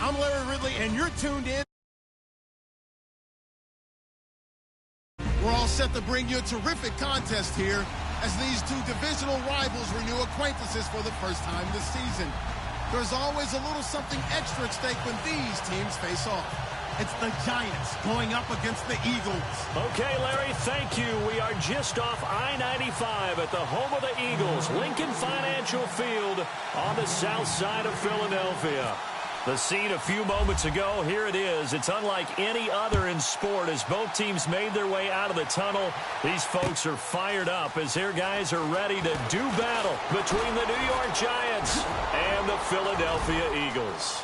I'm Larry Ridley, and you're tuned in. We're all set to bring you a terrific contest here as these two divisional rivals renew acquaintances for the first time this season. There's always a little something extra at stake when these teams face off. It's the Giants going up against the Eagles. Okay, Larry, thank you. We are just off I-95 at the home of the Eagles, Lincoln Financial Field on the south side of Philadelphia. The scene a few moments ago, here it is. It's unlike any other in sport as both teams made their way out of the tunnel. These folks are fired up as their guys are ready to do battle between the New York Giants and the Philadelphia Eagles.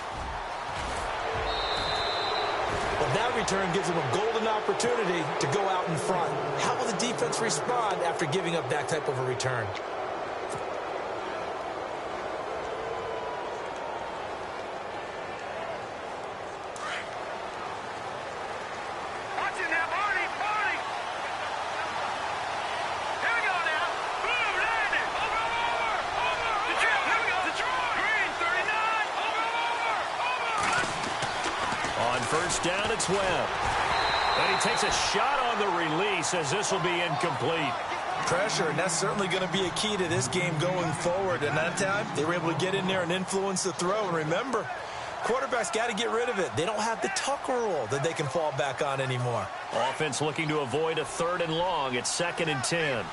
Well, that return gives them a golden opportunity to go out in front. How will the defense respond after giving up that type of a return? First down, it's Webb. And he takes a shot on the release as this will be incomplete. Pressure, and that's certainly going to be a key to this game going forward. And that time, they were able to get in there and influence the throw. And remember, quarterbacks got to get rid of it. They don't have the Tucker rule that they can fall back on anymore. Offense looking to avoid a 3rd and long. It's 2nd and 10.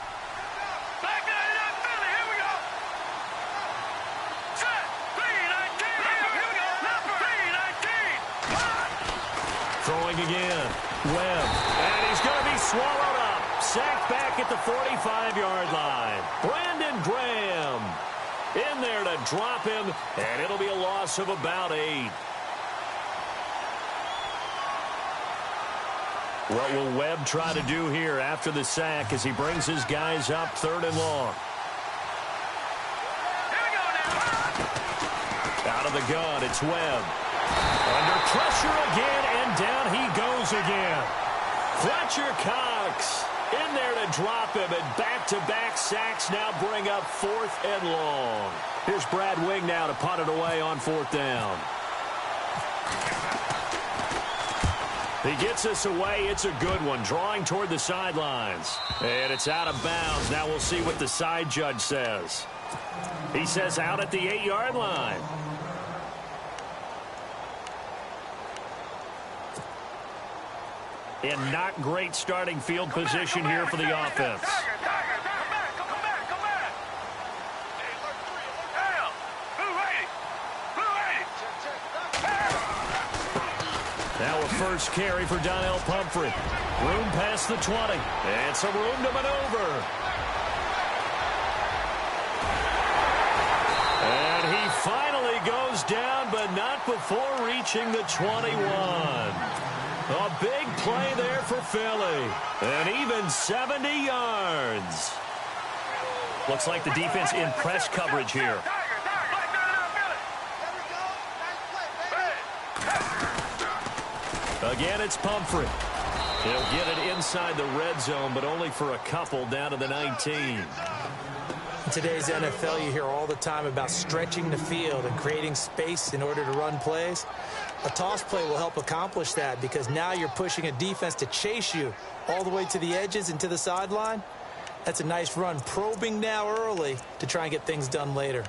Throwing again. Webb. And he's going to be swallowed up. Sacked back at the 45-yard line. Brandon Graham in there to drop him, and it'll be a loss of about 8. What will Webb try to do here after the sack as he brings his guys up 3rd and long? Out of the gun, it's Webb. Under pressure again, and down he goes again. Fletcher Cox in there to drop him, and back-to-back sacks now bring up 4th and long. Here's Brad Wing now to punt it away on 4th down. He gets us away. It's a good one, drawing toward the sidelines. And it's out of bounds. Now we'll see what the side judge says. He says out at the 8-yard line. And not great starting field position here for the offense. Now a first carry for Donnell Pumphrey. Room past the 20. And some room to maneuver. And he finally goes down, but not before reaching the 21. A big play there for Philly. And even 70 yards. Looks like the defense in press coverage here. Again, it's Pumphrey. He'll get it inside the red zone, but only for a couple down to the 19. In today's NFL, you hear all the time about stretching the field and creating space in order to run plays. A toss play will help accomplish that because now you're pushing a defense to chase you all the way to the edges and to the sideline. That's a nice run, probing now early to try and get things done later.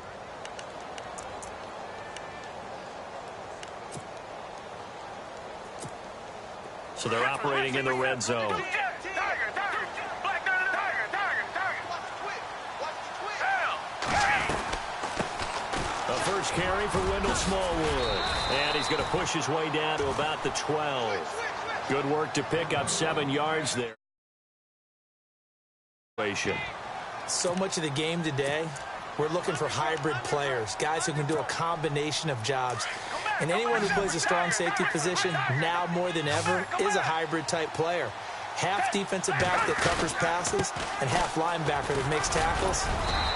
So they're operating in the red zone. First carry for Wendell Smallwood. And he's going to push his way down to about the 12. Good work to pick up 7 yards there. So much of the game today, we're looking for hybrid players, guys who can do a combination of jobs. And anyone who plays a strong safety position, now more than ever, is a hybrid type player. Half defensive back that covers passes and half linebacker that makes tackles.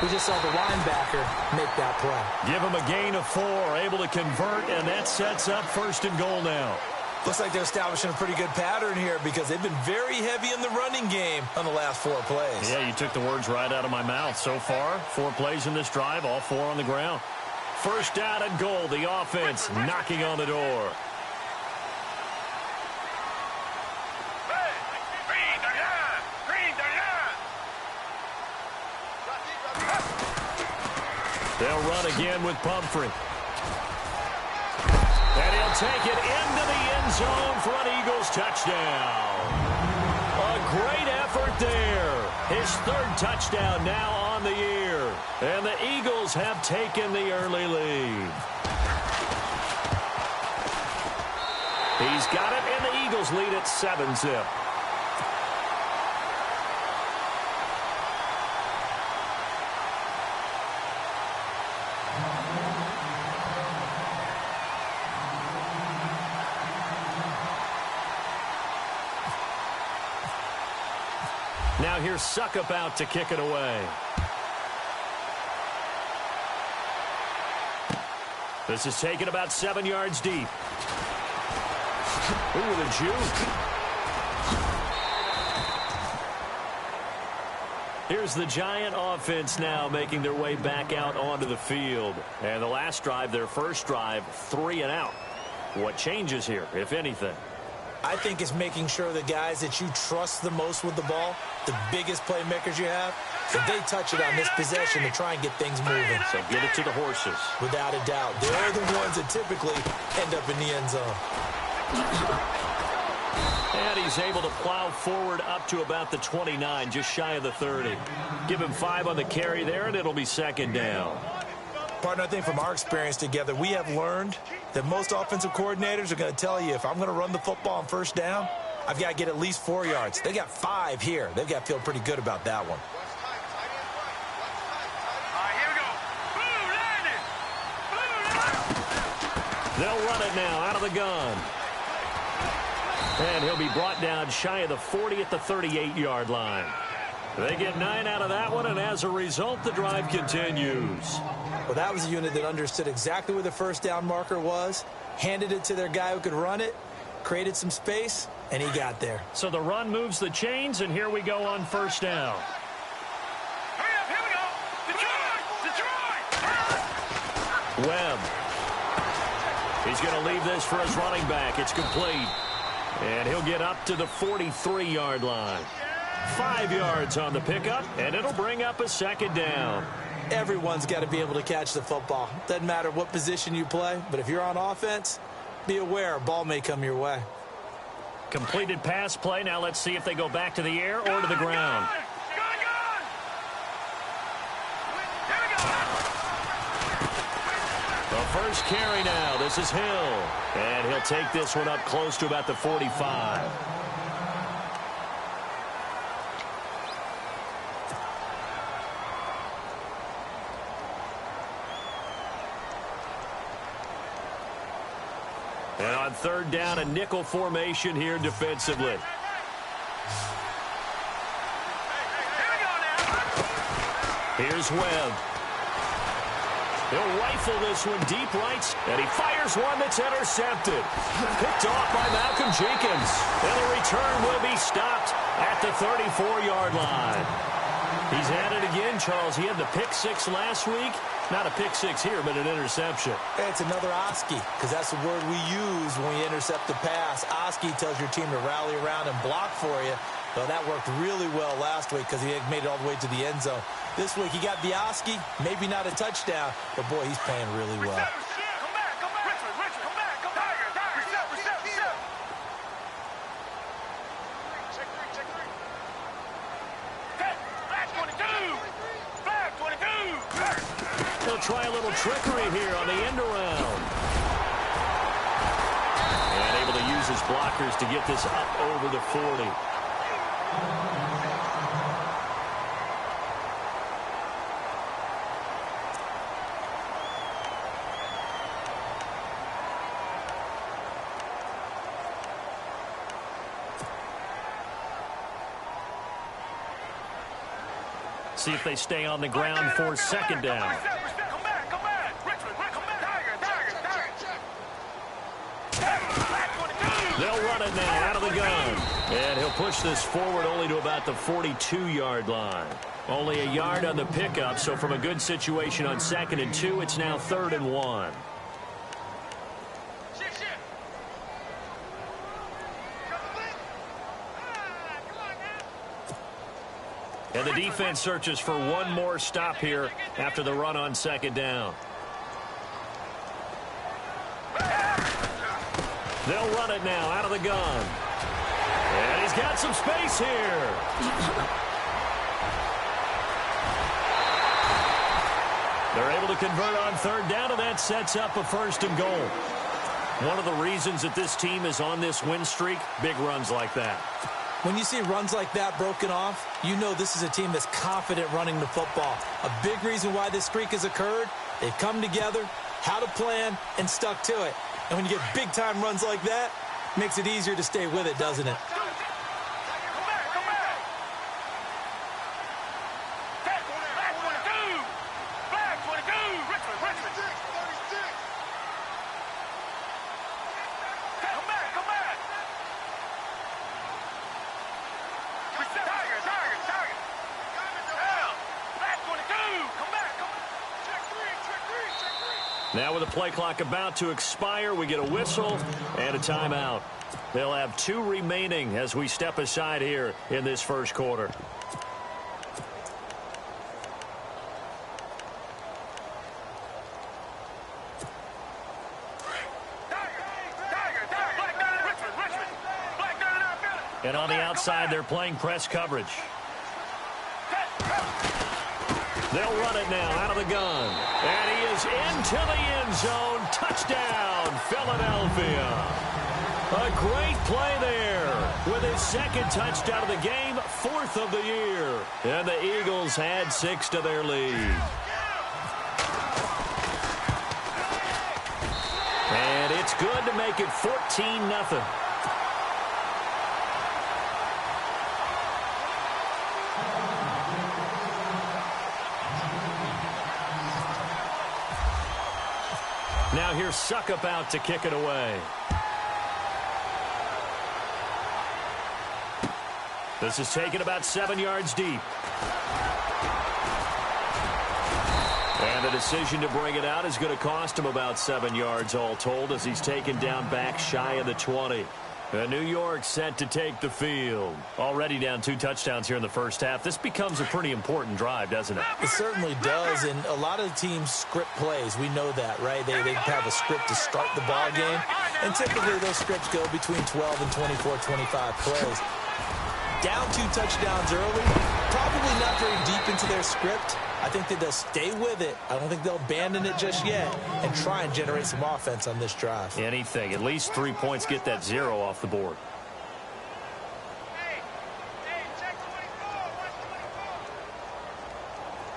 We just saw the linebacker make that play. Give him a gain of 4, able to convert, and that sets up 1st and goal now. Looks like they're establishing a pretty good pattern here because they've been very heavy in the running game on the last 4 plays. Yeah, you took the words right out of my mouth. So far, 4 plays in this drive, all 4 on the ground. First down and goal. The offense knocking on the door. They'll run again with Pumphrey. And he'll take it into the end zone for an Eagles touchdown. A great effort there. His third touchdown now on the year. And the Eagles have taken the early lead. He's got it, and the Eagles lead at 7-zip. Now here's Suckup out to kick it away. This is taken about 7 yards deep. Ooh, the juke. Here's the Giant offense now making their way back out onto the field. And the last drive, their first drive, 3 and out. What changes here, if anything? I think it's making sure the guys that you trust the most with the ball, the biggest playmakers you have, that they touch it on this possession to try and get things moving. So get it to the horses. Without a doubt. They're the ones that typically end up in the end zone. And he's able to plow forward up to about the 29, just shy of the 30. Give him 5 on the carry there, and it'll be second down. Partner, I think from our experience together, we have learned that most offensive coordinators are going to tell you, if I'm going to run the football on first down, I've got to get at least 4 yards. They got 5 here. They've got to feel pretty good about that one. They'll run it now out of the gun. And he'll be brought down shy of the 40 at the 38-yard line. They get 9 out of that one, and as a result, the drive continues. Well, that was a unit that understood exactly where the first down marker was, handed it to their guy who could run it, created some space, and he got there. So the run moves the chains, and here we go on first down. Hurry up, here we go. Detroit! Webb. He's going to leave this for his running back. It's complete. And he'll get up to the 43-yard line. 5 yards on the pickup, and it'll bring up a second down. Everyone's got to be able to catch the football. Doesn't matter what position you play, but if you're on offense, be aware a ball may come your way. Completed pass play. Now let's see if they go back to the air or to the ground. The first carry now. This is Hill. And he'll take this one up close to about the 45. And on third down, a nickel formation here defensively. Here's Webb. He'll rifle this one deep right, and he fires one that's intercepted. Picked off by Malcolm Jenkins. And the return will be stopped at the 34-yard line. He's had it again, Charles. He had the pick 6 last week. Not a pick 6 here, but an interception. It's another Oski, because that's the word we use when we intercept the pass. Oski tells your team to rally around and block for you. Well, that worked really well last week because he had made it all the way to the end zone. This week he got the Oski, maybe not a touchdown, but boy, he's playing really well. Come back, come back. Richard, come back, come back. Reset. Check three. Flag 22. They'll try a little trickery here on the end around. And able to use his blockers to get this up over the 40. See if they stay on the ground for second down. Come back. Richard, come back. Tiger. They'll run it now out of the gun. And he'll push this forward only to about the 42-yard line. Only a yard on the pickup, so from a good situation on 2nd and 2, it's now 3rd and 1. And the defense searches for one more stop here after the run on 2nd down. They'll run it now out of the gun. And he's got some space here. They're able to convert on 3rd down, and that sets up a 1st and goal. One of the reasons that this team is on this win streak, big runs like that. When you see runs like that broken off, you know this is a team that's confident running the football. A big reason why this streak has occurred, they've come together, had a plan, and stuck to it. And when you get big-time runs like that, it makes it easier to stay with it, doesn't it? Now with the play clock about to expire, we get a whistle and a timeout. They'll have 2 remaining as we step aside here in this first quarter. And on the outside, they're playing press coverage. They'll run it now out of the gun. And he is into the end zone. Touchdown, Philadelphia. A great play there with his 2nd touchdown of the game, 4th of the year. And the Eagles add 6 to their lead. And it's good to make it 14-0. Now here's Suckup out to kick it away. This is taken about 7 yards deep. And the decision to bring it out is going to cost him about 7 yards all told as he's taken down back shy of the 20. New York set to take the field. Already down 2 touchdowns here in the first half. This becomes a pretty important drive, doesn't it? It certainly does, and a lot of teams script plays. We know that, right? They have a script to start the ball game, and typically those scripts go between 12 and 24, 25 plays. Down 2 touchdowns early, probably not very deep into their script. I think that they'll stay with it. I don't think they'll abandon it just yet and try and generate some offense on this drive. Anything. At least 3 points, get that 0 off the board.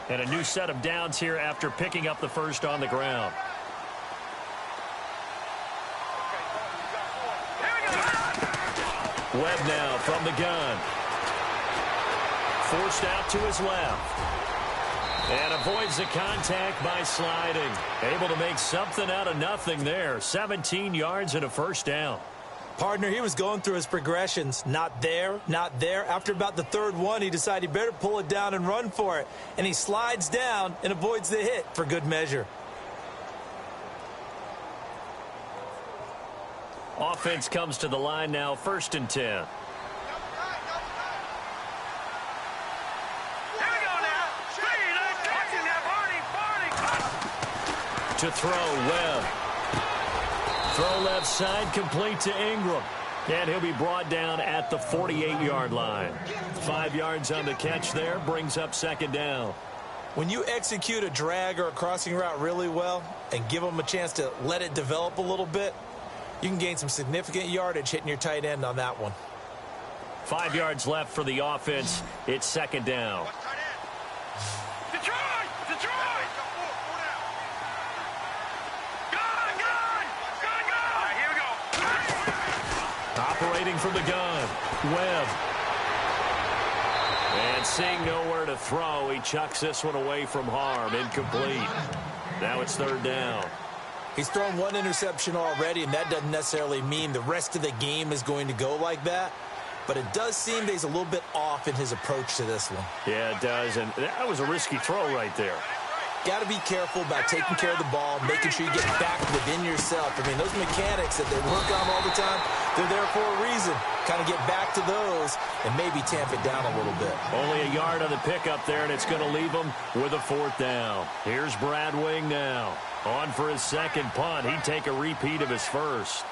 And a new set of downs here after picking up the first on the ground. Webb now from the gun. Forced out to his left. And avoids the contact by sliding. Able to make something out of nothing there. 17 yards and a first down. Partner, he was going through his progressions. Not there, not there. After about the 3rd one, he decided he better pull it down and run for it. And he slides down and avoids the hit for good measure. Offense comes to the line now, 1st and 10. To throw, Webb. Throw left side, complete to Ingram. And he'll be brought down at the 48-yard line. 5 yards on the catch there, brings up 2nd down. When you execute a drag or a crossing route really well and give them a chance to let it develop a little bit, you can gain some significant yardage hitting your tight end on that one. 5 yards left for the offense. It's 2nd down. Operating from the gun, Webb. And seeing nowhere to throw, he chucks this one away from harm. Incomplete. Now it's 3rd down. He's thrown 1 interception already, and that doesn't necessarily mean the rest of the game is going to go like that. but it does seem that he's a little bit off in his approach to this one. Yeah, it does, and that was a risky throw right there. Got to be careful about taking care of the ball, making sure you get back within yourself. I mean, those mechanics that they work on all the time, they're there for a reason. Kind of get back to those and maybe tamp it down a little bit. Only a yard on the pickup there, and it's going to leave him with a 4th down. Here's Brad Wing now. On for his second punt. He'd take a repeat of his first.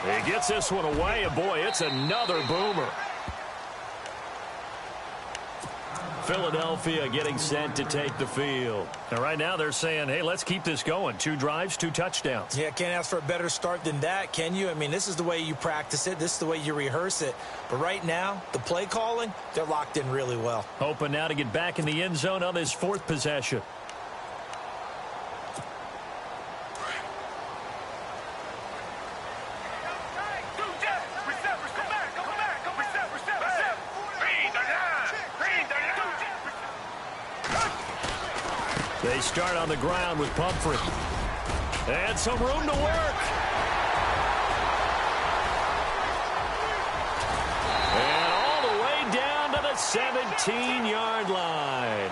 He gets this one away, and boy, it's another boomer. Philadelphia getting set to take the field. And right now they're saying, hey, let's keep this going. 2 drives, 2 touchdowns. Yeah, can't ask for a better start than that, can you? I mean, this is the way you practice it. This is the way you rehearse it. But right now, the play calling, they're locked in really well. Hoping now to get back in the end zone on this 4th possession. They start on the ground with Pumphrey. And some room to work. And all the way down to the 17-yard line.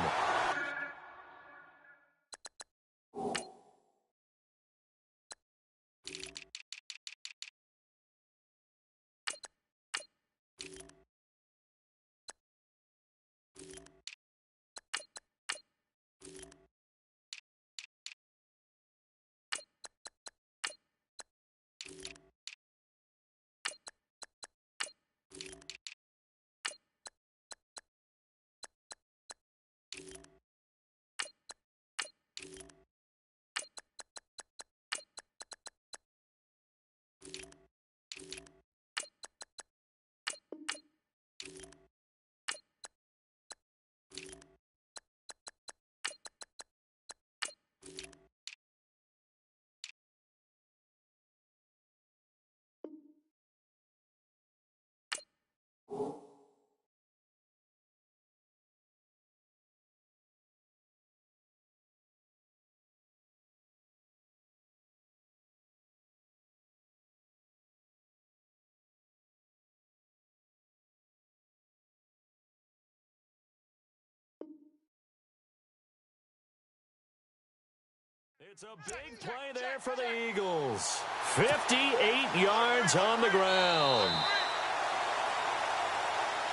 It's a big play there for the Eagles. 58 yards on the ground.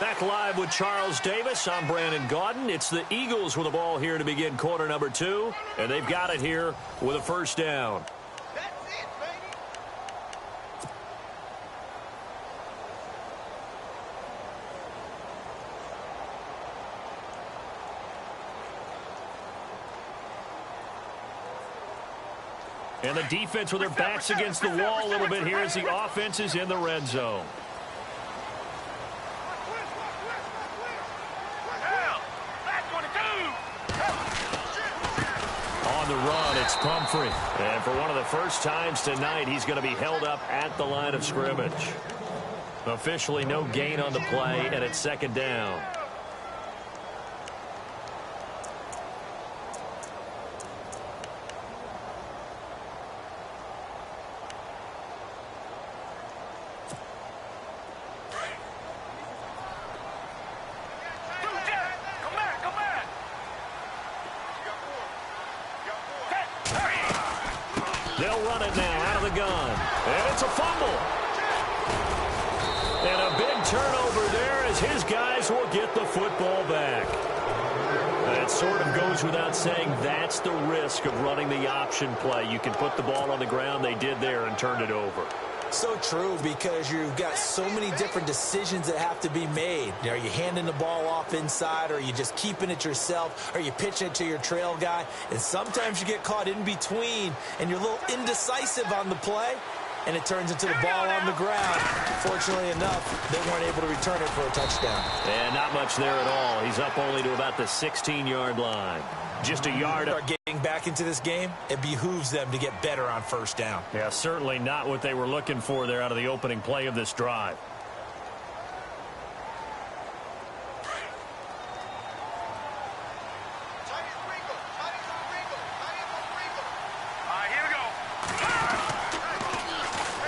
Back live with Charles Davis. I'm Brandon Gaudin. It's the Eagles with the ball here to begin quarter number 2. And they've got it here with a 1st down. And the defense with their backs against the wall a little bit here as the offense is in the red zone. On the run, it's Pumphrey. And for one of the first times tonight, he's going to be held up at the line of scrimmage. Officially no gain on the play, and it's 2nd down. They'll run it now out of the gun. And it's a fumble. And a big turnover there as his guys will get the football back. That sort of goes without saying. That's the risk of running the option play. You can put the ball on the ground. They did there and turned it over. So true, because you've got so many different decisions that have to be made. Are you handing the ball off inside, or are you just keeping it yourself? Are you pitching it to your trail guy? And sometimes you get caught in between, and you're a little indecisive on the play, and it turns into the ball on the ground. Fortunately enough, they weren't able to return it for a touchdown. And not much there at all. He's up only to about the 16-yard line. Just a yard. Are getting back into this game, it behooves them to get better on 1st down. Yeah, certainly not what they were looking for there out of the opening play of this drive. Here we go.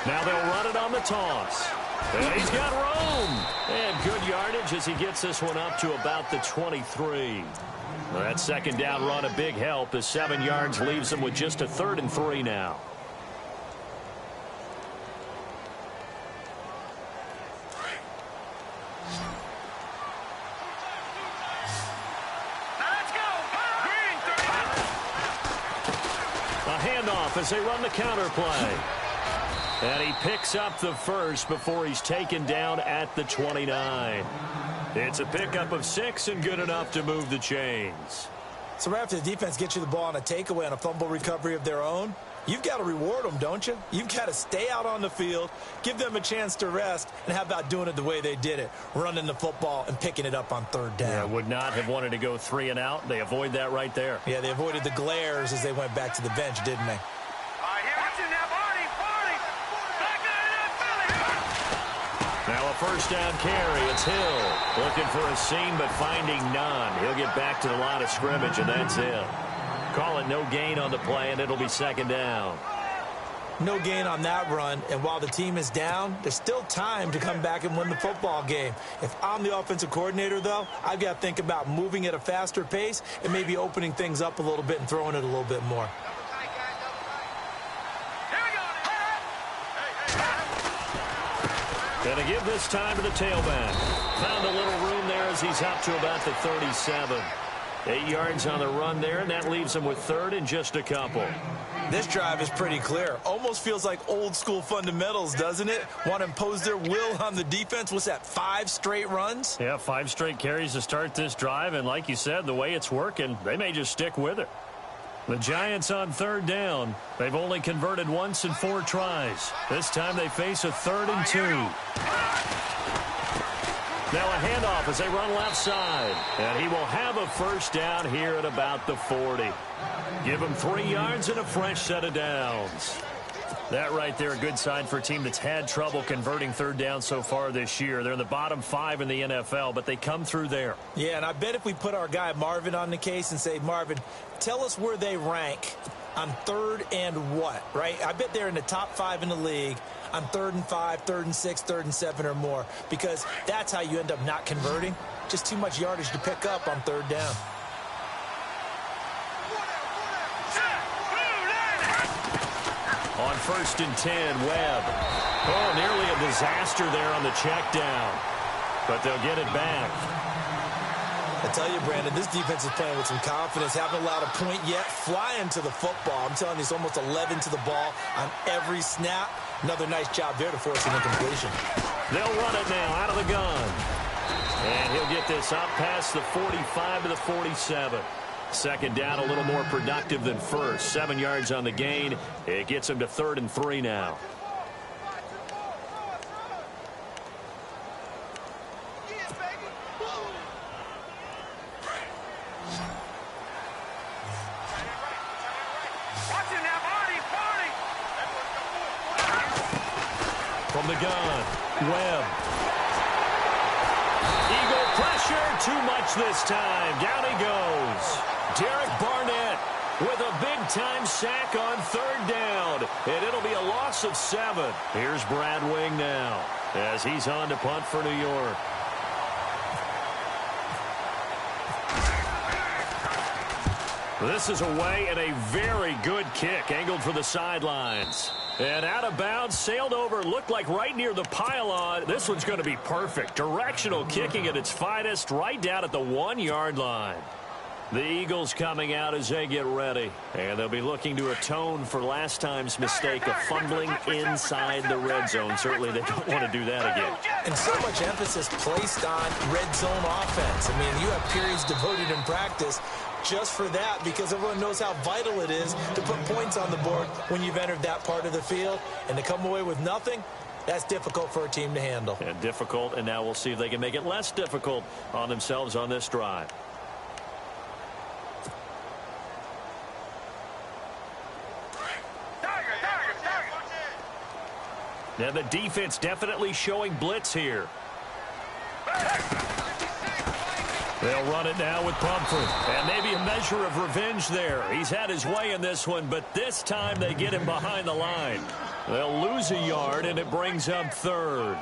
Now they'll run it on the toss. And he's got room. And good yardage as he gets this one up to about the 23. Well, that second down run a big help as 7 yards leaves him with just a 3rd and 3 now. A handoff as they run the counter play. And he picks up the first before he's taken down at the 29. It's a pickup of 6 and good enough to move the chains. So right after the defense gets you the ball on a takeaway on a fumble recovery of their own, you've got to reward them, don't you? You've got to stay out on the field, give them a chance to rest, and how about doing it the way they did it, running the football and picking it up on 3rd down. Yeah, would not have wanted to go 3 and out. They avoid that right there. Yeah, they avoided the glares as they went back to the bench, didn't they? Now a first down carry. It's Hill looking for a seam but finding none. He'll get back to the line of scrimmage, and that's it. Call it no gain on the play, and it'll be 2nd down. No gain on that run, and while the team is down, there's still time to come back and win the football game. If I'm the offensive coordinator, though, I've got to think about moving at a faster pace and maybe opening things up a little bit and throwing it a little bit more. Going to give this time to the tailback. Found a little room there as he's up to about the 37. 8 yards on the run there, and that leaves him with 3rd and just a couple. This drive is pretty clear. Almost feels like old school fundamentals, doesn't it? Want to impose their will on the defense. What's that, 5 straight runs? Yeah, 5 straight carries to start this drive, and like you said, the way it's working, they may just stick with it. The Giants on 3rd down. They've only converted once in 4 tries. This time they face a 3rd and 2. Now a handoff as they run left side. And he will have a first down here at about the 40. Give him 3 yards and a fresh set of downs. That right there, a good sign for a team that's had trouble converting 3rd down so far this year. They're in the bottom 5 in the NFL, but they come through there. Yeah, and I bet if we put our guy Marvin on the case and say, Marvin, tell us where they rank on 3rd and what, right? I bet they're in the top 5 in the league on 3rd and 5, 3rd and 6, 3rd and 7 or more, because that's how you end up not converting. Just too much yardage to pick up on 3rd down. On 1st and 10, Webb. Oh, nearly a disaster there on the check down. But they'll get it back. I tell you, Brandon, this defense is playing with some confidence. Haven't allowed a point yet. Flying to the football. I'm telling you, it's almost 11 to the ball on every snap. Another nice job there to force an incompletion. They'll run it now out of the gun. And he'll get this up past the 45 to the 47. 2nd down, a little more productive than 1st. 7 yards on the gain. It gets him to 3rd and 3 now. From the gun, Webb. Eagle pressure, too much this time. Down he goes. Derek Barnett with a big-time sack on 3rd down. And it'll be a loss of 7. Here's Brad Wing now as he's on to punt for New York. This is away and a very good kick angled for the sidelines. And out of bounds, sailed over, looked like right near the pylon. This one's going to be perfect. Directional kicking at its finest right down at the 1-yard line. The Eagles coming out as they get ready. And they'll be looking to atone for last time's mistake of fumbling inside the red zone. Certainly they don't want to do that again. And so much emphasis placed on red zone offense. I mean, you have periods devoted in practice just for that, because everyone knows how vital it is to put points on the board when you've entered that part of the field. And to come away with nothing, that's difficult for a team to handle. And difficult, and now we'll see if they can make it less difficult on themselves on this drive. Now the defense definitely showing blitz here. They'll run it now with Pumphrey. And maybe a measure of revenge there. He's had his way in this one, but this time they get him behind the line. They'll lose a yard, and it brings up third.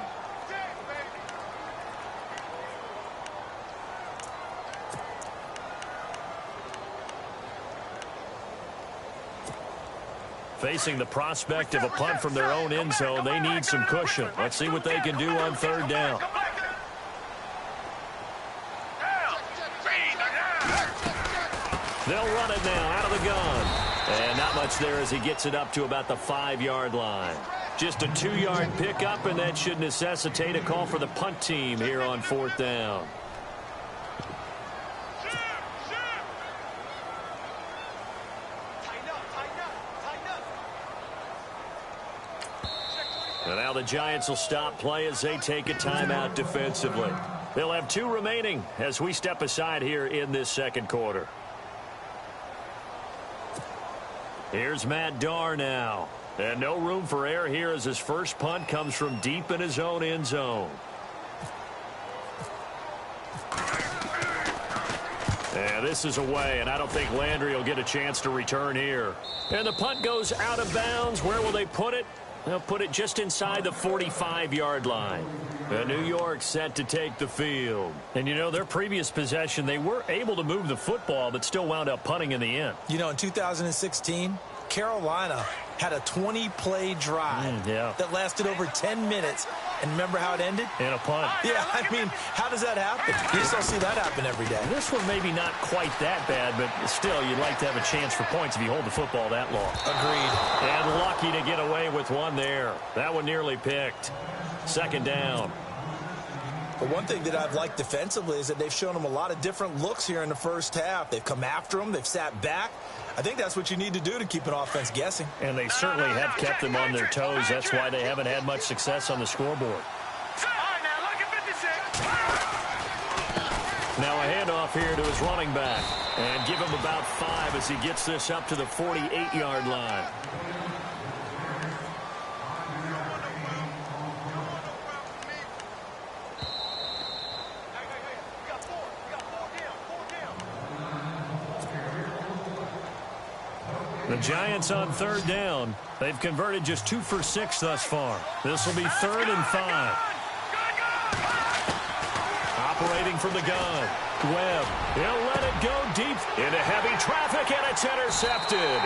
Facing the prospect of a punt from their own end zone, they need some cushion. Let's see what they can do on third down. They'll run it now out of the gun. And not much there as he gets it up to about the 5-yard line. Just a 2-yard pickup, and that should necessitate a call for the punt team here on fourth down. And now the Giants will stop play as they take a timeout defensively. They'll have 2 remaining as we step aside here in this second quarter. Here's Matt Darr now. And no room for error here as his first punt comes from deep in his own end zone. And this is away, and I don't think Landry will get a chance to return here. And the punt goes out of bounds. Where will they put it? They'll put it just inside the 45-yard line. And New York set to take the field. And, you know, their previous possession, they were able to move the football, but still wound up punting in the end. You know, in 2016, Carolina had a 20-play drive that lasted over 10 minutes. And remember how it ended? In a punt. Yeah, I mean, how does that happen? You just don't see that happen every day. This one maybe not quite that bad, but still, you'd like to have a chance for points if you hold the football that long. Agreed. And lucky to get away with one there. That one nearly picked. Second down. But one thing that I've liked defensively is that they've shown them a lot of different looks here in the first half. They've come after them. They've sat back. I think that's what you need to do to keep an offense guessing. And they certainly have kept them on their toes. That's why they haven't had much success on the scoreboard. Now a handoff here to his running back. And give him about 5 as he gets this up to the 48-yard line. The Giants on third down. They've converted just 2 for 6 thus far. This will be 3rd and 5. Operating from the gun. Webb. He'll let it go deep into heavy traffic, and it's intercepted.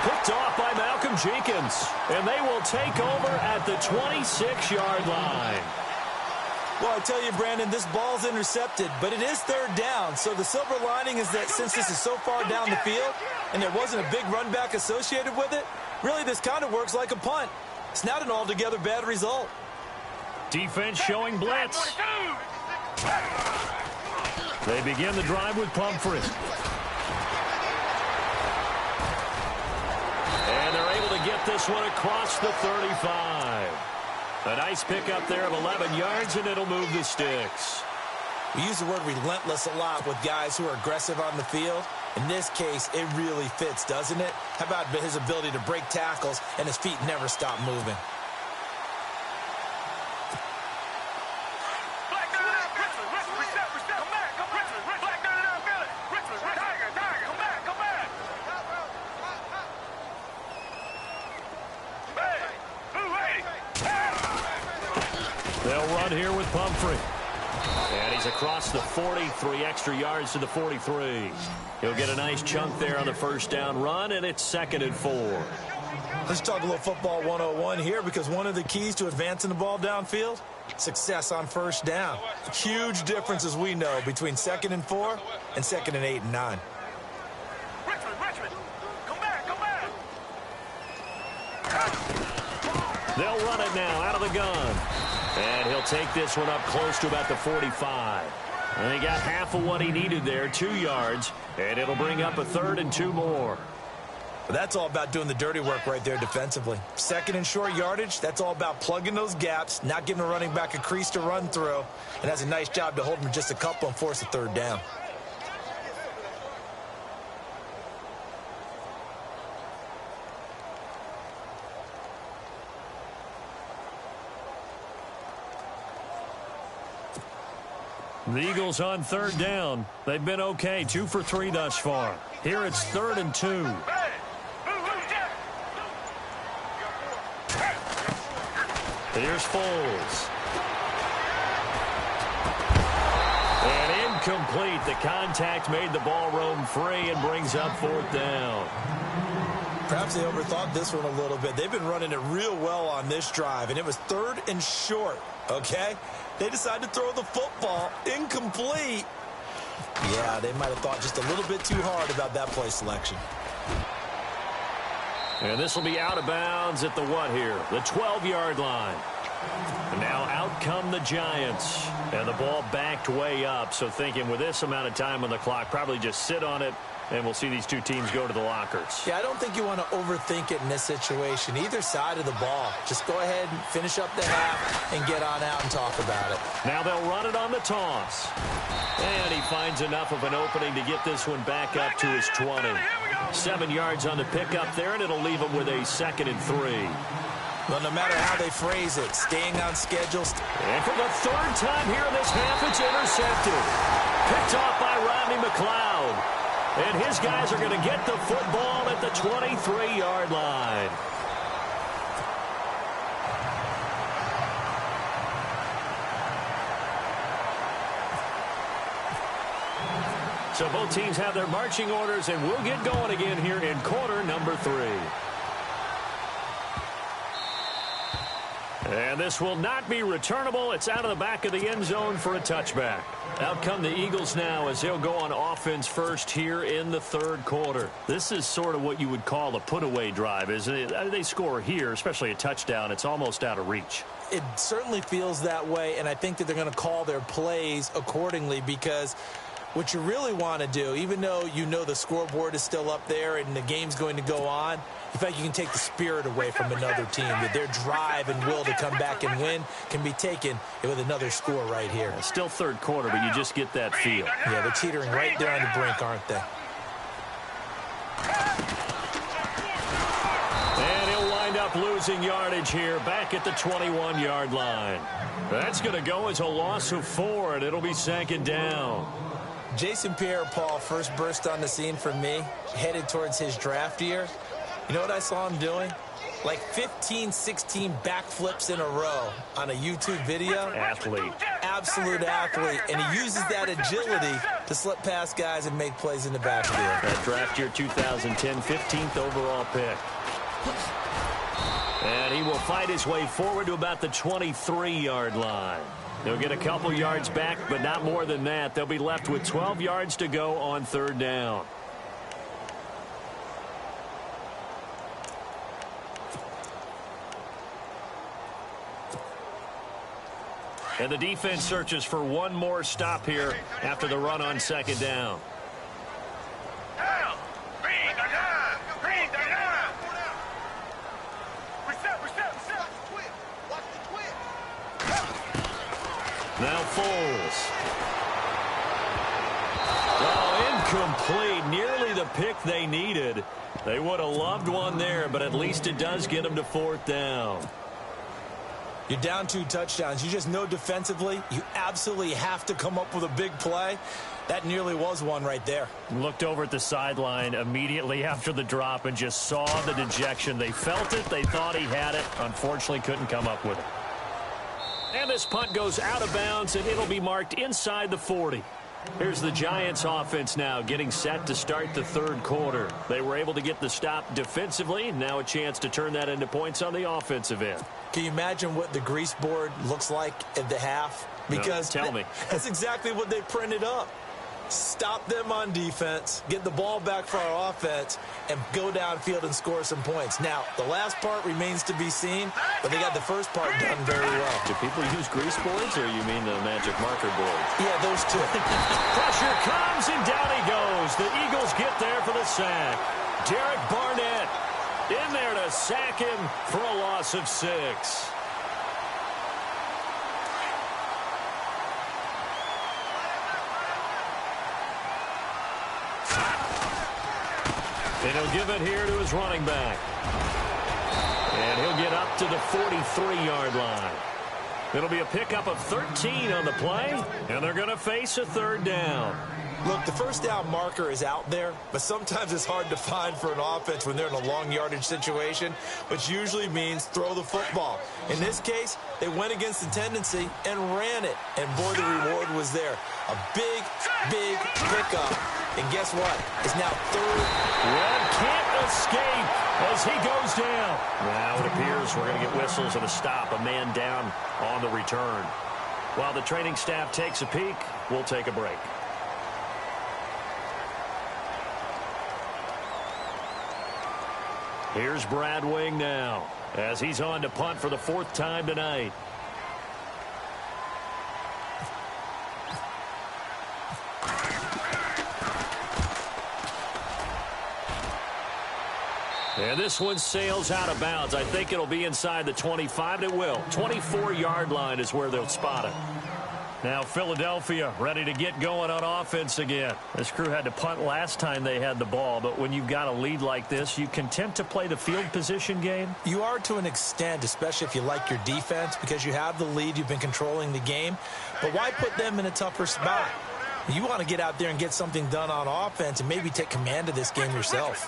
Picked off by Malcolm Jenkins. And they will take over at the 26-yard line. Well, I tell you, Brandon, this ball's intercepted, but it is 3rd down. So the silver lining is that since this is so far down the field and there wasn't a big run back associated with it, really this kind of works like a punt. It's not an altogether bad result. Defense showing blitz. They begin the drive with Pumphrey. And they're able to get this one across the 35. A nice pickup there of 11 yards, and it'll move the sticks. We use the word relentless a lot with guys who are aggressive on the field. In this case, it really fits, doesn't it? How about his ability to break tackles and his feet never stop moving? They'll run here with Pumphrey. And he's across the 40, 3 extra yards to the 43. He'll get a nice chunk there on the first down run, and it's 2nd and 4. Let's talk a little football 101 here, because one of the keys to advancing the ball downfield, success on first down. Huge difference, as we know, between 2nd and 4 and 2nd and 8 and 9. They'll run it now out of the gun. And he'll take this one up close to about the 45. And he got half of what he needed there, 2 yards. And it'll bring up a 3rd and 2 more. But that's all about doing the dirty work right there defensively. 2nd and short yardage, that's all about plugging those gaps, not giving a running back a crease to run through. And that's a nice job to hold him just a couple and force a 3rd down. The Eagles on 3rd down. They've been okay, 2 for 3 thus far. Here it's 3rd and 2. Here's Foles. And incomplete. The contact made the ball roam free and brings up 4th down. Perhaps they overthought this one a little bit. They've been running it real well on this drive, and it was 3rd and short, okay? They decided to throw the football incomplete. Yeah, they might have thought just a little bit too hard about that play selection. And this will be out of bounds at the what here? The 12-yard line. And now out come the Giants. And the ball backed way up. So thinking with this amount of time on the clock, probably just sit on it, and we'll see these two teams go to the lockers. Yeah, I don't think you want to overthink it in this situation. Either side of the ball. Just go ahead and finish up the half and get on out and talk about it. Now they'll run it on the toss. And he finds enough of an opening to get this one back up to his 20. 7 yards on the pickup there, and it'll leave him with a 2nd and 3. Well, no matter how they phrase it, staying on schedule. And for the 3rd time here in this half, it's intercepted. Picked off by Rodney McLeod. And his guys are going to get the football at the 23-yard line. So both teams have their marching orders, and we'll get going again here in quarter number 3. And this will not be returnable. It's out of the back of the end zone for a touchback. Out come the Eagles now as they'll go on offense first here in the 3rd quarter. This is sort of what you would call a put-away drive, isn't it? They score here, especially a touchdown. It's almost out of reach. It certainly feels that way, and I think that they're going to call their plays accordingly because what you really want to do, even though you know the scoreboard is still up there and the game's going to go on, in fact, you can take the spirit away from another team. That their drive and will to come back and win can be taken with another score right here. It's still 3rd quarter, but you just get that feel. Yeah, they're teetering right there on the brink, aren't they? And he'll wind up losing yardage here back at the 21-yard line. That's going to go as a loss of 4, and it'll be 2nd down. Jason Pierre-Paul first burst on the scene for me, headed towards his draft year. You know what I saw him doing? Like 15, 16 backflips in a row on a YouTube video. Athlete. Absolute athlete. And he uses that agility to slip past guys and make plays in the backfield. That draft year 2010, 15th overall pick. And he will fight his way forward to about the 23-yard line. They'll get a couple yards back, but not more than that. They'll be left with 12 yards to go on 3rd down. And the defense searches for one more stop here after the run on 2nd down. Now Foles. Oh, incomplete. Nearly the pick they needed. They would have loved one there, but at least it does get them to 4th down. You're down 2 touchdowns. You just know defensively you absolutely have to come up with a big play. That nearly was one right there. Looked over at the sideline immediately after the drop and just saw the dejection. They felt it. They thought he had it. Unfortunately, couldn't come up with it. And this punt goes out of bounds, and it'll be marked inside the 40. Here's the Giants offense now getting set to start the 3rd quarter. They were able to get the stop defensively. Now a chance to turn that into points on the offensive end. Can you imagine what the grease board looks like at the half? Because no, tell me. That's exactly what they printed up. Stop them on defense, get the ball back for our offense, and go downfield and score some points. Now, the last part remains to be seen, but they got the first part done very well. Do people use grease boards, or you mean the magic marker boards? Yeah, those two. Pressure comes, and down he goes. The Eagles get there for the sack. Derek Barnett in there to sack him for a loss of 6. And he'll give it here to his running back. And he'll get up to the 43-yard line. It'll be a pickup of 13 on the play, and they're going to face a third down. Look, the first down marker is out there, but sometimes it's hard to find for an offense when they're in a long yardage situation, which usually means throw the football. In this case, they went against the tendency and ran it, and boy, the reward was there. A big, big pickup. And guess what? It's now third. Webb can't escape as he goes down. Now it appears we're going to get whistles and a stop, a man down on the return. While the training staff takes a peek, we'll take a break. Here's Brad Wing now as he's on to punt for the fourth time tonight. And this one sails out of bounds. I think it'll be inside the 25, and it will. 24-yard line is where they'll spot it. Now Philadelphia ready to get going on offense again. This crew had to punt last time they had the ball, but when you've got a lead like this, you content to play the field position game? You are to an extent, especially if you like your defense, because you have the lead, you've been controlling the game. But why put them in a tougher spot? You want to get out there and get something done on offense and maybe take command of this game yourself.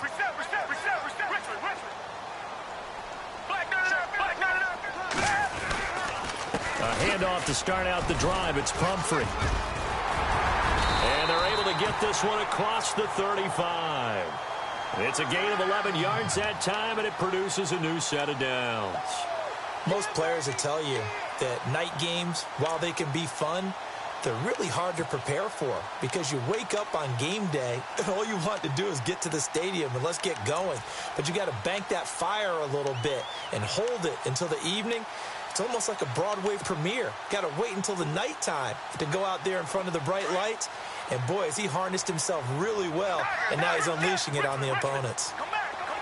Handoff to start out the drive. It's Pumphrey. And they're able to get this one across the 35. It's a gain of 11 yards that time, and it produces a new set of downs. Most players will tell you that night games, while they can be fun, they're really hard to prepare for because you wake up on game day and all you want to do is get to the stadium and let's get going. But you got to bank that fire a little bit and hold it until the evening. It's almost like a Broadway premiere. Got to wait until the nighttime to go out there in front of the bright lights. And boy, has he harnessed himself really well, and now he's unleashing it on the opponents.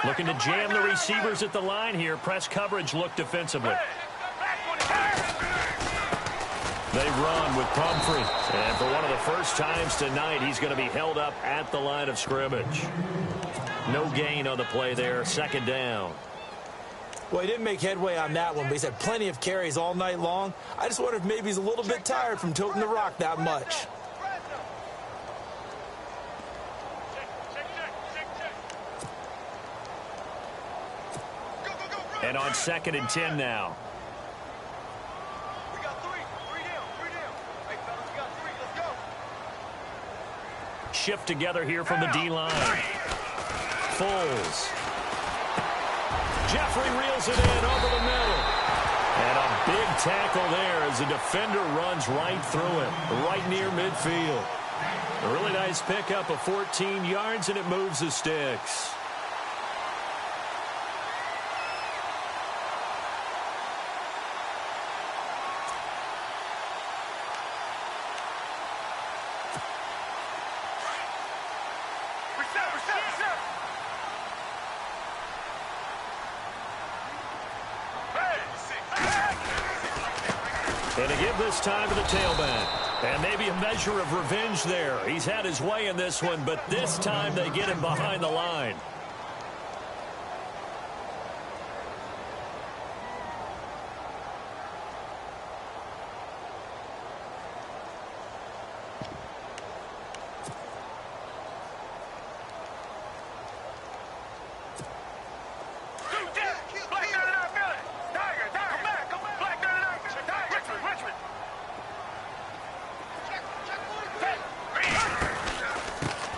Looking to jam the receivers at the line here. Press coverage look defensively. They run with Pumphrey. And for one of the first times tonight, he's going to be held up at the line of scrimmage. No gain on the play there. Second down. Well, he didn't make headway on that one, but he's had plenty of carries all night long. I just wonder if maybe he's a little bit tired from tilting the rock that much. And on 2nd and 10 now. We got three down. Hey, fellas, we got three. Let's go. Shift together here from the D-line. Foles. Jeffrey reels it in over the middle. And a big tackle there as the defender runs right through him, right near midfield. A really nice pickup of 14 yards, and it moves the sticks. And to give this time to the tailback. And maybe a measure of revenge there. He's had his way in this one, but this time they get him behind the line.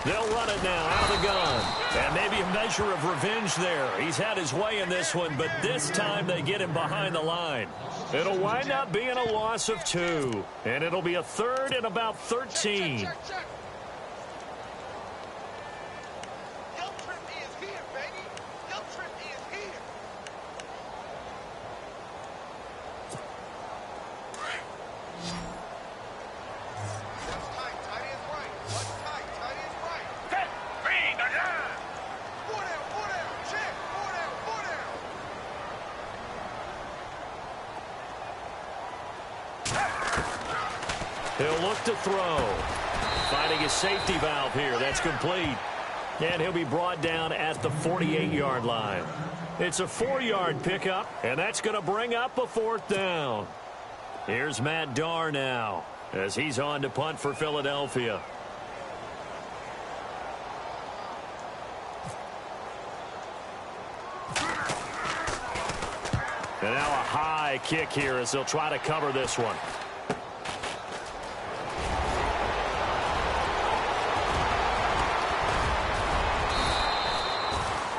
They'll run it now out of the gun. And maybe a measure of revenge there. He's had his way in this one, but this time they get him behind the line. It'll wind up being a loss of 2. And it'll be a 3rd and about 13. He'll look to throw. Finding his safety valve here. That's complete. And he'll be brought down at the 48-yard line. It's a 4-yard pickup, and that's going to bring up a 4th down. Here's Matt Darr now as he's on to punt for Philadelphia. And now a high kick here as they'll try to cover this one.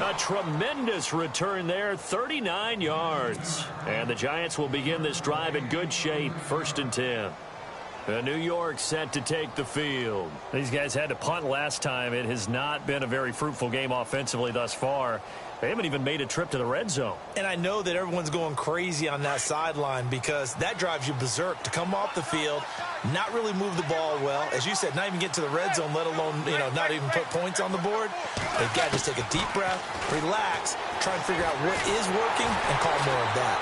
A tremendous return there, 39 yards. And the Giants will begin this drive in good shape, 1st and 10. New York set to take the field. These guys had to punt last time. It has not been a very fruitful game offensively thus far. They haven't even made a trip to the red zone. And I know that everyone's going crazy on that sideline because that drives you berserk to come off the field, not really move the ball well. As you said, not even get to the red zone, let alone, not even put points on the board. They've got to just take a deep breath, relax, try and figure out what is working, and call more of that.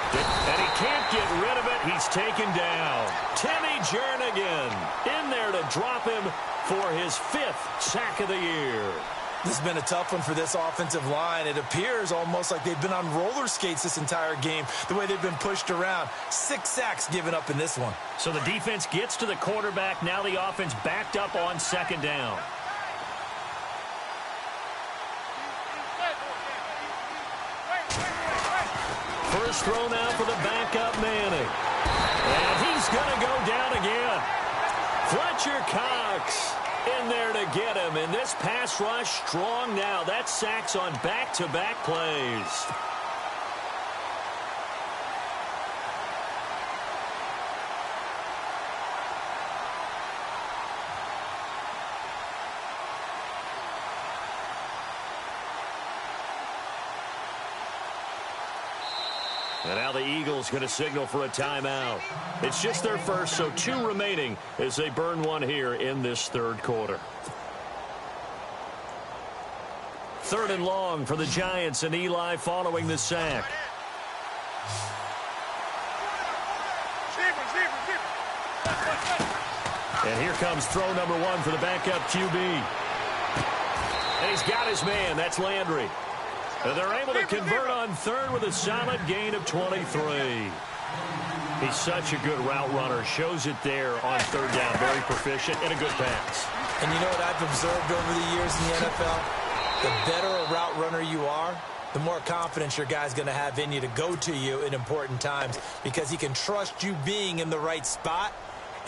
And he can't get rid of it. He's taken down. Timmy Jernigan in there to drop him for his 5th sack of the year. This has been a tough one for this offensive line. It appears almost like they've been on roller skates this entire game, the way they've been pushed around. 6 sacks given up in this one. So the defense gets to the quarterback. Now the offense backed up on 2nd down. First throw now for the backup Manning. And he's going to go down again. Fletcher Cox in there to get him. And this pass rush strong now. That's sacks on back-to-back plays. And now the Eagles going to signal for a timeout. It's just their first, so 2 remaining as they burn one here in this 3rd quarter. 3rd and long for the Giants, and Eli following the sack. And here comes throw number 1 for the backup QB. And he's got his man. That's Landry. And they're able to convert on 3rd with a solid gain of 23. He's such a good route runner. Shows it there on 3rd down. Very proficient and a good pass. And you know what I've observed over the years in the NFL? The better a route runner you are, the more confidence your guy's going to have in you to go to you in important times because he can trust you being in the right spot,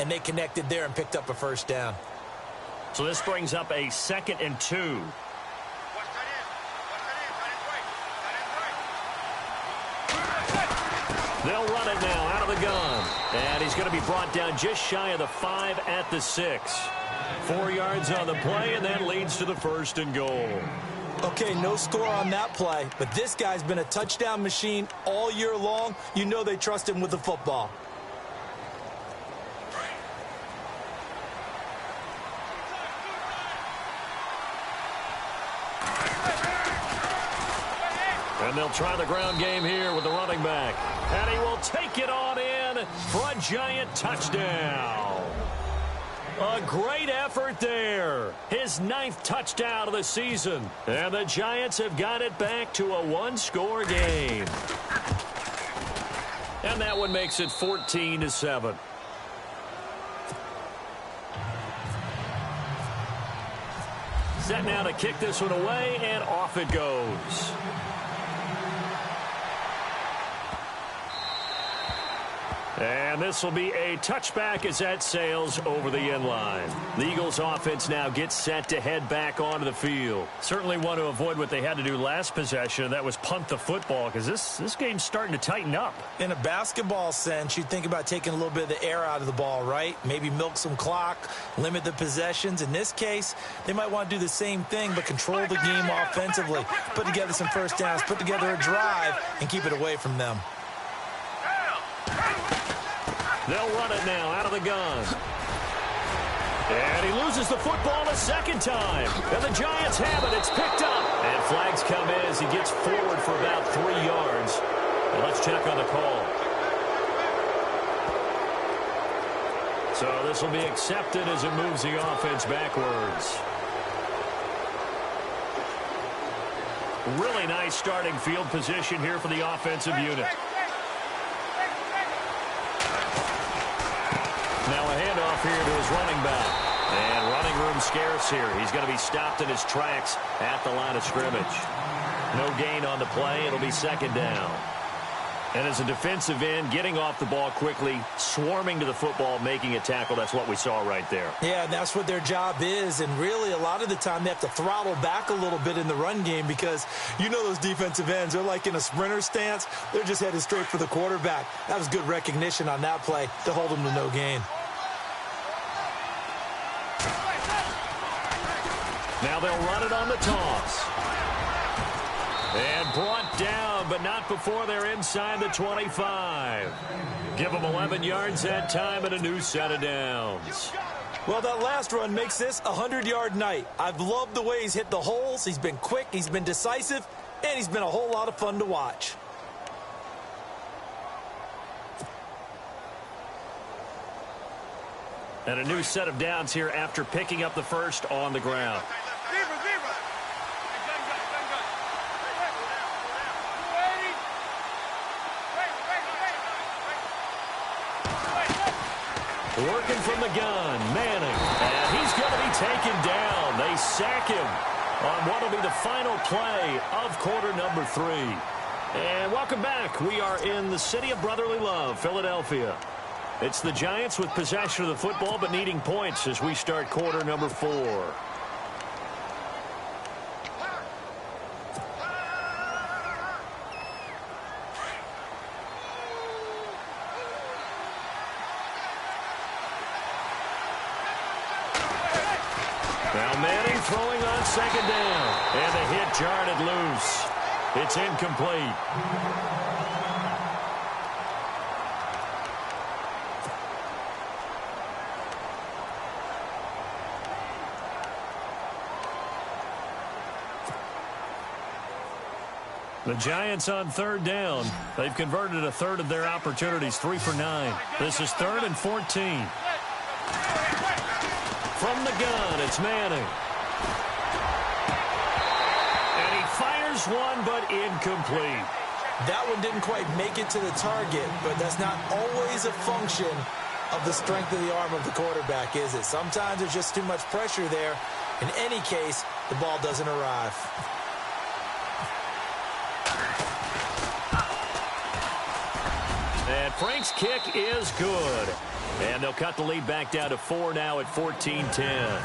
and they connected there and picked up a 1st down. So this brings up a 2nd and 2. They'll run it now out of the gun. And he's going to be brought down just shy of the 5 at the 6. 4 yards on the play, and that leads to the 1st and goal. Okay, no score on that play, but this guy's been a touchdown machine all year long. You know they trust him with the football. And they'll try the ground game here with the running back. And he will take it on in for a Giant touchdown. A great effort there. His 9th touchdown of the season. And the Giants have got it back to a 1-score game. And that one makes it 14-7. Set now to kick this one away, and off it goes. And this will be a touchback as that sails over the end line. The Eagles offense now gets set to head back onto the field. Certainly want to avoid what they had to do last possession, and that was punt the football, because this game's starting to tighten up. In a basketball sense, you think about taking a little bit of the air out of the ball, right? Maybe milk some clock, limit the possessions. In this case, they might want to do the same thing, but control the game offensively. Put together some 1st downs, put together a drive, and keep it away from them. They'll run it now out of the gun. And he loses the football a 2nd time. And the Giants have it. It's picked up. And flags come in as he gets forward for about 3 yards. And let's check on the call. So this will be accepted as it moves the offense backwards. Really nice starting field position here for the offensive unit. handoff here to his running back. And running room scarce here. He's going to be stopped in his tracks at the line of scrimmage. No gain on the play. It'll be second down. And as a defensive end, getting off the ball quickly, swarming to the football, making a tackle, that's what we saw right there. Yeah, and that's what their job is. And really, a lot of the time, they have to throttle back a little bit in the run game because you know those defensive ends, they're like in a sprinter stance. They're just headed straight for the quarterback. That was good recognition on that play to hold them to no gain. Now they'll run it on the toss. And brought down, but not before they're inside the 25. Give them 11 yards that time and a new set of downs. Well, that last run makes this a 100-yard night. I've loved the way he's hit the holes. He's been quick, he's been decisive, and he's been a whole lot of fun to watch. And a new set of downs here after picking up the first on the ground. Working from the gun, Manning, and he's going to be taken down. They sack him on what will be the final play of quarter number 3. And welcome back. We are in the city of brotherly love, Philadelphia. It's the Giants with possession of the football but needing points as we start quarter number 4. Now Manning throwing on second down. And the hit jarred it loose. It's incomplete. The Giants on third down. They've converted a third of their opportunities, 3 for 9. This is 3rd and 14. From the gun, it's Manning. And he fires one, but incomplete. That one didn't quite make it to the target, but that's not always a function of the strength of the arm of the quarterback, is it? Sometimes there's just too much pressure there. In any case, the ball doesn't arrive. And Frank's kick is good. And they'll cut the lead back down to 4 now at 14-10.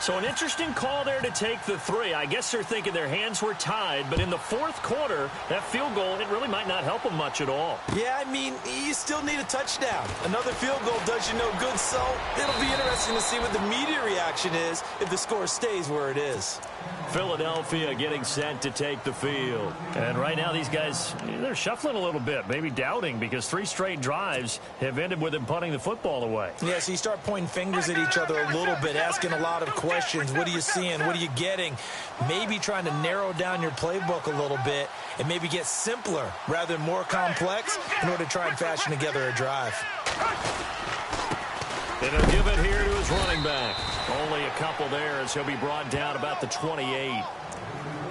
So an interesting call there to take the 3. I guess they're thinking their hands were tied, but in the fourth quarter, that field goal, it really might not help them much at all. Yeah, I mean, you still need a touchdown. Another field goal does you no good, so it'll be interesting to see what the media reaction is if the score stays where it is. Philadelphia getting set to take the field. And right now these guys, they're shuffling a little bit, maybe doubting, because 3 straight drives have ended with them punting the football away. Yeah, so you start pointing fingers at each other a little bit, asking a lot of questions. What are you seeing? What are you getting? Maybe trying to narrow down your playbook a little bit and maybe get simpler rather than more complex in order to try and fashion together a drive. And he'll give it here to his running back. Only a couple there as he'll be brought down about the 28.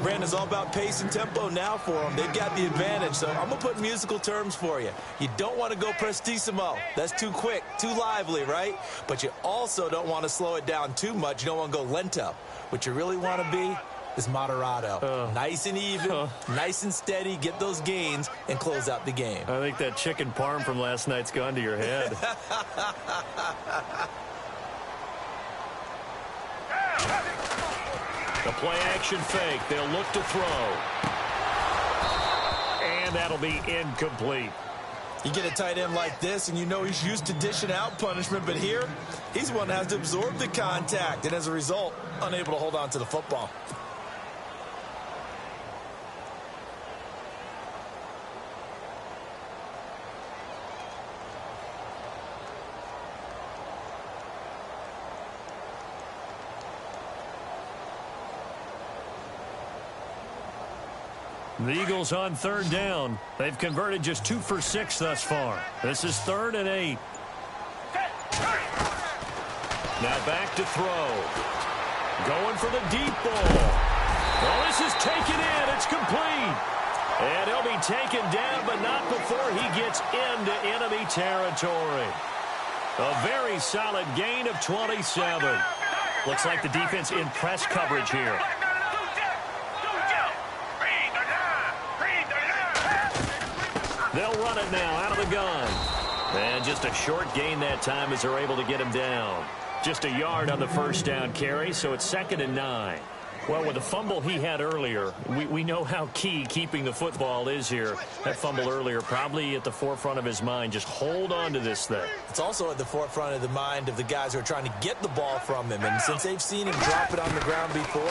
Brandon's all about pace and tempo now for them. They've got the advantage, so I'm going to put musical terms for you. You don't want to go prestissimo. That's too quick, too lively, right? But you also don't want to slow it down too much. You don't want to go lento. What you really want to be is moderato. Nice and even, nice and steady, get those gains, and close out the game. I think that chicken parm from last night's gone to your head. The play-action fake. They'll look to throw. And that'll be incomplete. You get a tight end like this, and you know he's used to dishing out punishment, but here, he's one that has to absorb the contact, and as a result, unable to hold on to the football. The Eagles on third down. They've converted just 2 for 6 thus far. This is 3rd and 8. Now back to throw. Going for the deep ball. Well, this is taken in. It's complete. And he'll be taken down, but not before he gets into enemy territory. A very solid gain of 27. Looks like the defense in press coverage here. They'll run it now out of the gun. And just a short gain that time as they're able to get him down. Just a yard on the first down carry, so it's 2nd and 9. Well, with the fumble he had earlier, we know how key keeping the football is here. That fumble earlier probably at the forefront of his mind. Just hold on to this thing. It's also at the forefront of the mind of the guys who are trying to get the ball from him. And since they've seen him drop it on the ground before,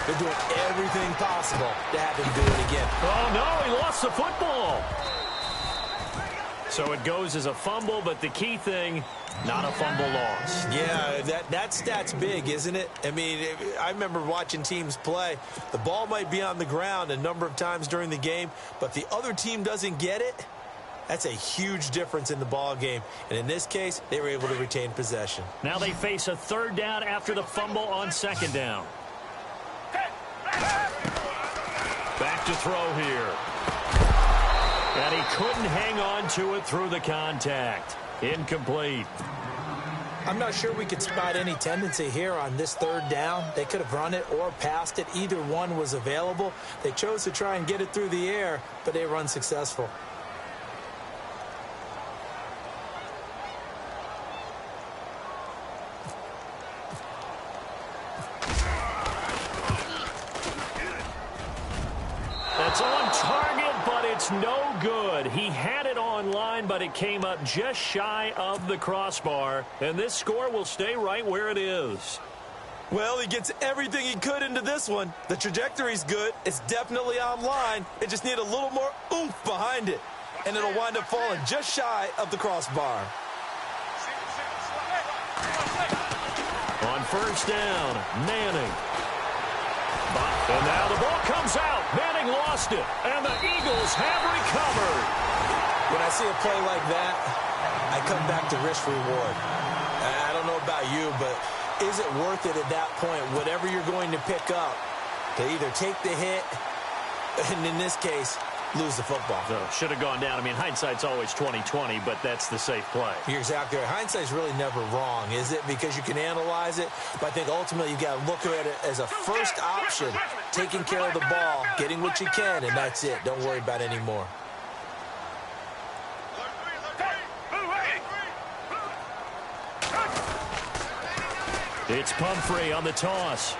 they're doing everything possible to have him do it again. Oh, no, he lost the football. So it goes as a fumble, but the key thing, not a fumble loss. Yeah, that stat's big, isn't it? I mean, I remember watching teams play. The ball might be on the ground a number of times during the game, but if the other team doesn't get it, that's a huge difference in the ball game. And in this case, they were able to retain possession. Now they face a 3rd down after the fumble on 2nd down. Back to throw here. And he couldn't hang on to it through the contact. Incomplete. I'm not sure we could spot any tendency here on this 3rd down. They could have run it or passed it. Either one was available. They chose to try and get it through the air, but they were unsuccessful. That's on target, but it's no good. He had it on line, but it came up just shy of the crossbar. And this score will stay right where it is. Well, he gets everything he could into this one. The trajectory's good. It's definitely on line. It just needs a little more oomph behind it. And it'll wind up falling just shy of the crossbar. On 1st down, Manning. And now the ball comes out. Manning lost it, and the Eagles have recovered. When I see a play like that, I come back to risk-reward. I don't know about you, but is it worth it at that point, whatever you're going to pick up, to either take the hit, and in this case, lose the football? So should have gone down. I mean, hindsight's always 20/20, but that's the safe play. You're exactly right. Hindsight's really never wrong, is it? Because you can analyze it, but I think ultimately you got to look at it as a first option, taking care of the ball, getting what you can, and that's it. Don't worry about any more. It's Pumphrey on the toss.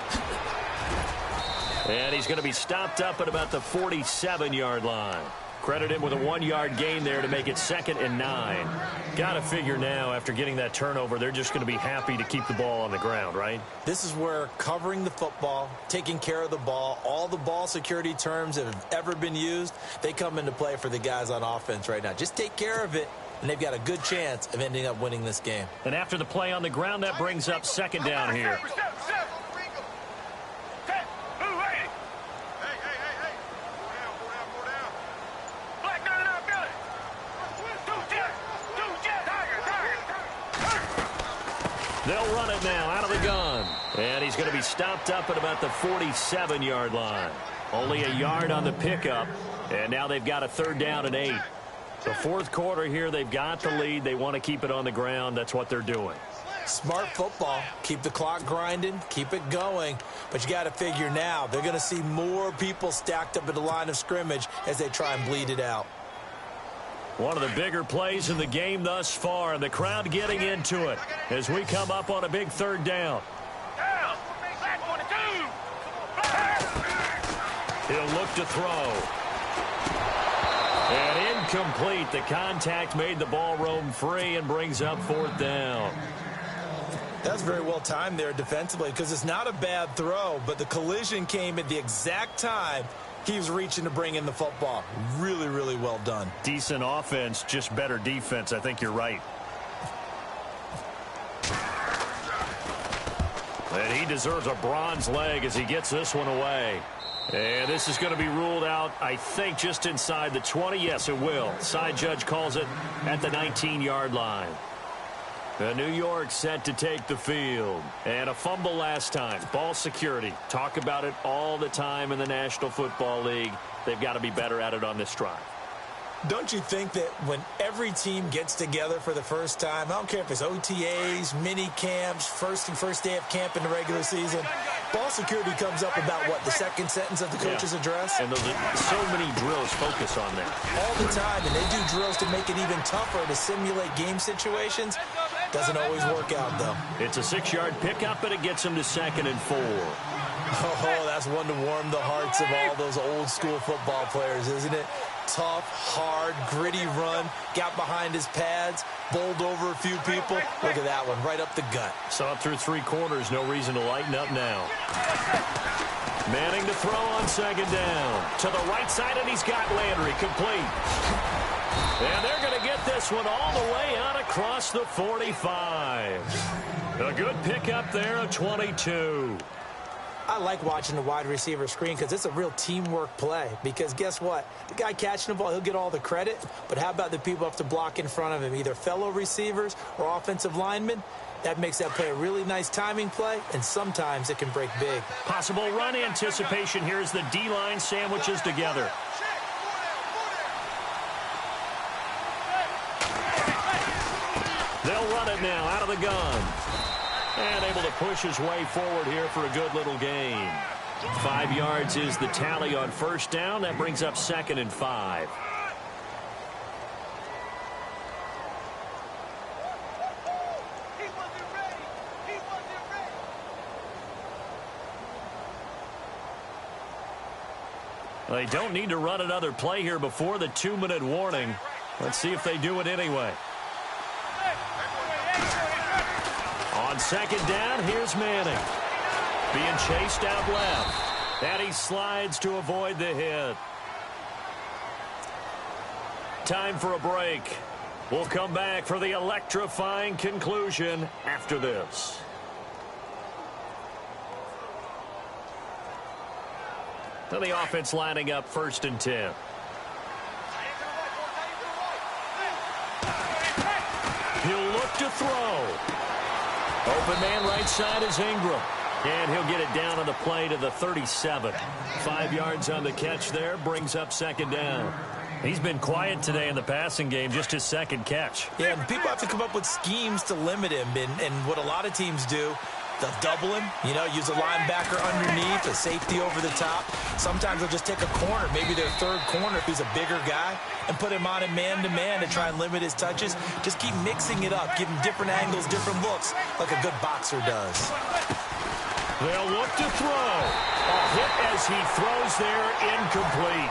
And he's going to be stopped up at about the 47-yard line. Credit him with a 1-yard gain there to make it 2nd and 9. Got to figure now, after getting that turnover, they're just going to be happy to keep the ball on the ground, right? This is where covering the football, taking care of the ball, all the ball security terms that have ever been used, they come into play for the guys on offense right now. Just take care of it, and they've got a good chance of ending up winning this game. And after the play on the ground, that brings up 2nd down here. They'll run it now out of the gun. And he's going to be stopped up at about the 47-yard line. Only a yard on the pickup. And now they've got a 3rd down and 8. The 4th quarter here, they've got the lead. They want to keep it on the ground. That's what they're doing. Smart football. Keep the clock grinding. Keep it going. But you got to figure now, they're going to see more people stacked up at the line of scrimmage as they try and bleed it out. One of the bigger plays in the game thus far, and the crowd getting into it as we come up on a big 3rd down. He'll look to throw. And incomplete. The contact made the ball roam free and brings up 4th down. That's very well timed there defensively, because it's not a bad throw, but the collision came at the exact time he was reaching to bring in the football. Really, really well done. Decent offense, just better defense. I think you're right. And he deserves a bronze leg as he gets this one away. And this is going to be ruled out, I think, just inside the 20. Yes, it will. Side judge calls it at the 19-yard line. New York set to take the field. And a fumble last time. Ball security. Talk about it all the time in the National Football League. They've got to be better at it on this drive. Don't you think that when every team gets together for the first time, I don't care if it's OTAs, mini camps, first day of camp in the regular season, ball security comes up about what, the second sentence of the coach's address? And those are so many drills focus on that. All the time, and they do drills to make it even tougher to simulate game situations. Doesn't always work out, though. It's a 6-yard pickup, and it gets them to 2nd and 4. Oh, that's one to warm the hearts of all those old-school football players, isn't it? Tough, hard, gritty run, got behind his pads, bowled over a few people. Look at that one, right up the gut. Saw it through 3 quarters, no reason to lighten up now. Manning to throw on 2nd down. To the right side, and he's got Landry complete. And they're going to get this one all the way out across the 45. A good pickup there of 22. I like watching the wide receiver screen because it's a real teamwork play. Because guess what? The guy catching the ball, he'll get all the credit. But how about the people up to block in front of him, either fellow receivers or offensive linemen? That makes that play a really nice timing play, and sometimes it can break big. Possible run anticipation here as the D-line sandwiches together. They'll run it now out of the gun. And able to push his way forward here for a good little gain. 5 yards is the tally on 1st down. That brings up 2nd and 5. They don't need to run another play here before the 2-minute warning. Let's see if they do it anyway. On 2nd down, here's Manning. Being chased out left. And he slides to avoid the hit. Time for a break. We'll come back for the electrifying conclusion after this. And the offense lining up 1st and 10. He'll look to throw. Open man right side is Ingram. And he'll get it down on the play to the 37. 5 yards on the catch there, brings up 2nd down. He's been quiet today in the passing game, just his 2nd catch. Yeah, and people have to come up with schemes to limit him. And what a lot of teams do, they'll double him, use a linebacker underneath, a safety over the top. Sometimes they'll just take a corner, maybe their 3rd corner if he's a bigger guy, and put him on him man-to-man to try and limit his touches. Just keep mixing it up, give him different angles, different looks, like a good boxer does. They'll look to throw. A hit as he throws there, incomplete.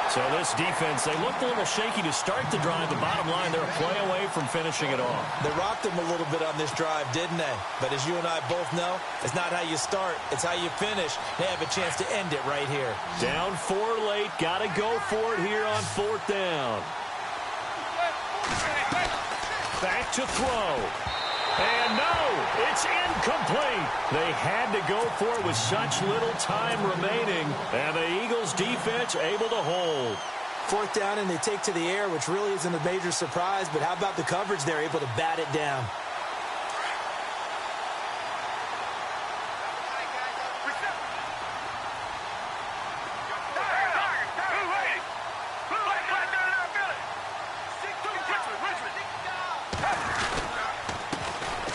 So this defense, they looked a little shaky to start the drive. The bottom line, they're a play away from finishing it off. They rocked him a little bit on this drive, didn't they? But as you and I both know, it's not how you start, it's how you finish. They have a chance to end it right here. Down 4 late, got to go for it here on 4th down. Back to throw. And no, it's incomplete. They had to go for it with such little time remaining. And the Eagles defense able to hold. 4th down and they take to the air, which really isn't a major surprise. But how about the coverage there, able to bat it down?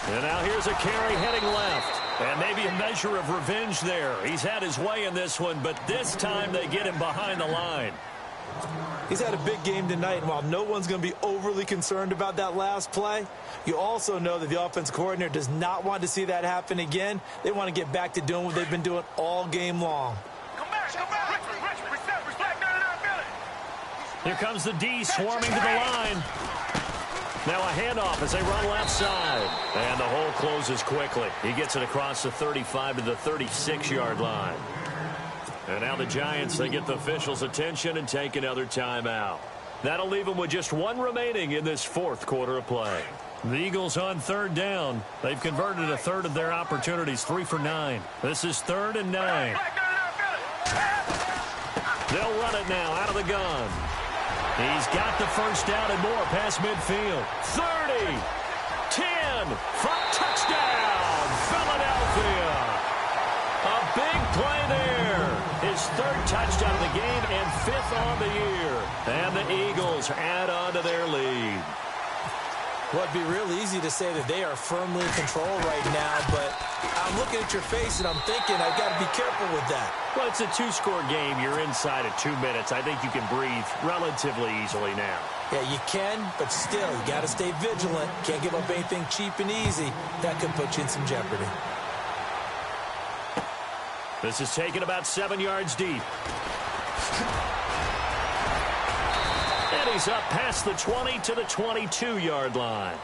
And now here's a carry heading left. And maybe a measure of revenge there. He's had his way in this one, but this time they get him behind the line. He's had a big game tonight, and while no one's going to be overly concerned about that last play, you also know that the offense coordinator does not want to see that happen again. They want to get back to doing what they've been doing all game long. Here comes the D swarming to the line. Now a handoff as they run left side. And the hole closes quickly. He gets it across the 35 to the 36-yard line. And now the Giants, they get the officials' attention and take another timeout. That'll leave them with just 1 remaining in this 4th quarter of play. The Eagles on 3rd down. They've converted a third of their opportunities, 3 for 9. This is 3rd and 9. They'll run it now out of the gun. He's got the 1st down and more past midfield. 30, 10, front touchdown, Philadelphia. A big play there. His 3rd touchdown of the game and 5th on the year. And the Eagles add on to their lead. Well, it'd be real easy to say that they are firmly in control right now, but I'm looking at your face and I'm thinking I've got to be careful with that. Well, it's a 2-score game. You're inside at 2 minutes. I think you can breathe relatively easily now. Yeah, you can, but still, you got to stay vigilant. Can't give up anything cheap and easy. That could put you in some jeopardy. This is taken about 7 yards deep. And he's up past the 20 to the 22-yard line.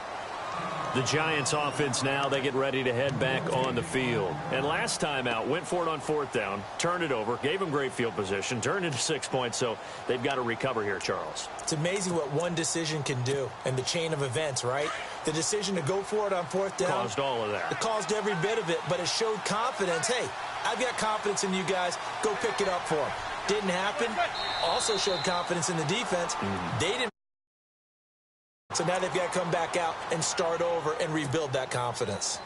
The Giants offense now, they get ready to head back on the field. And last time out, went for it on 4th down, turned it over, gave them great field position, turned into 6 points, so they've got to recover here, Charles. It's amazing what one decision can do in the chain of events, right? The decision to go for it on 4th down. Caused all of that. It caused every bit of it, but it showed confidence. Hey, I've got confidence in you guys. Go pick it up for them. Didn't happen. Also showed confidence in the defense. They didn't. So now they've got to come back out and start over and rebuild that confidence.